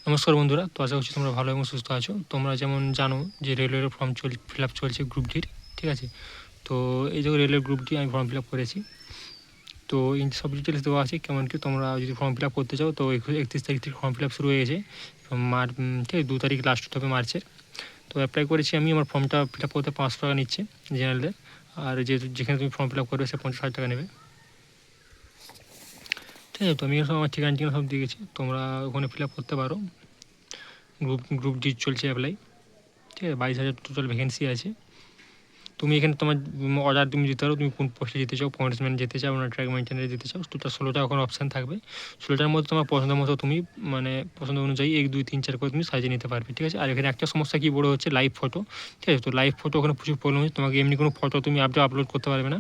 নমস্কার বন্ধুরা, তো আশা করছি তোমরা ভালো এবং সুস্থ আছো। তোমরা যেমন জানো যে রেলওয়ের ফর্ম ফিল আপ চলছে গ্রুপ ডির, ঠিক আছে। তো এই যে রেলওয়ের গ্রুপ ডি আমি ফর্ম ফিল আপ করেছি। তো সব ডিটেলস দেওয়া আছে, কেমন কি তোমরা যদি ফর্ম ফিল আপ করতে চাও তো 31 তারিখ থেকে ফর্ম ফিল আপ শুরু হয়ে গেছে। ঠিক আছে, 2 তারিখ লাস্ট হতে হবে মার্চের। তো অ্যাপ্লাই করেছি আমি। আমার ফর্মটা ফিল আপ করতে 500 টাকা নিচ্ছে জেনারেলদের, আর যেখানে তুমি ফর্ম ফিল আপ করবে সে 50,000 টাকা নেবে, ঠিক আছে। তো আমি সব আমার ঠিকানা সব দিয়ে গেছি, তোমরা ওখানে ফিল আপ করতে পারো। গ্রুপ ডি চলছে অ্যাপ্লাই, ঠিক আছে। 22,000 টোটাল ভ্যাকেন্সি আছে। তুমি এখানে তোমার অর্ডার তুমি দিতে পারো, তুমি কোন পোস্টে যেতে চাও, পয়েন্টসম্যান যেতে চাও না ট্র্যাক মেনটেনারে যেতে চাও। টোটাল 16টা ওখানে অপশান থাকবে। 16টার মধ্যে তোমার পছন্দ মতো তুমি মানে পছন্দ অনুযায়ী 1 2 3 4 করে তুমি সাজিয়ে নিতে পারবে, ঠিক আছে। আর এখানে একটা সমস্যা কি বড় হচ্ছে, লাইভ ফটো, ঠিক আছে। তো লাইভ ফটো ওখানে প্রচুর প্রবলেম হচ্ছে, তোমাকে এমনি কোনো ফটো তুমি আপলোড করতে পারবে না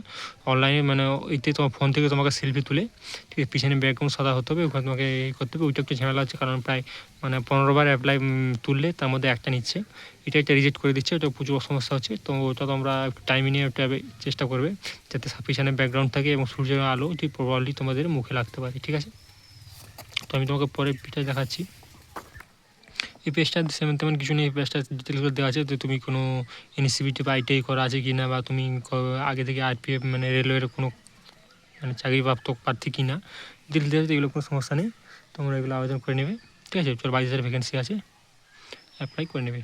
অনলাইনে, মানে ওইতে তোমার ফোন থেকে তোমাকে সেলফি তুলে, ঠিক আছে, পিছনে ব্যাকগ্রাউন্ড সাদা হতে হবে, ওখানে তোমাকে করতে হবে। ওইটা একটু ঝামেলা হচ্ছে, কারণ প্রায় 15বার অ্যাপ্লাই তুললে তার মধ্যে একটা নিচ্ছে, এটা একটা রিজেক্ট করে দিচ্ছে, ওটা প্রচুর সমস্যা হচ্ছে। তো ওটা তোমরা একটু টাইম নিয়ে ওটা চেষ্টা করবে যাতে পিছনে ব্যাকগ্রাউন্ড থাকে এবং সূর্যের আলো ঠিক প্রপারলি তোমাদের মুখে লাগতে পারে, ঠিক আছে। তো আমি তোমাকে পরে পেজটা দেখাচ্ছি। এই পেজটা তেমন কিছু নেই, এই পেজটা ডিটেলসগুলো দেওয়া আছে যে তুমি কোনো এনসিবিটি বা আইটিআই করা আছে কি না, বা তুমি আগে থেকে আরপিএফ মানে রেলওয়ের কোনো চাকরিপ্রাপ্ত প্রার্থী কি না, ডিটেলস দেওয়া আছে। এগুলো কোনো সমস্যা নেই, তোমরা এগুলো আবেদন করে নেবে, ঠিক আছে। 22,000 ভ্যাকেন্সি আছে, অ্যাপ্লাই করে নেবে।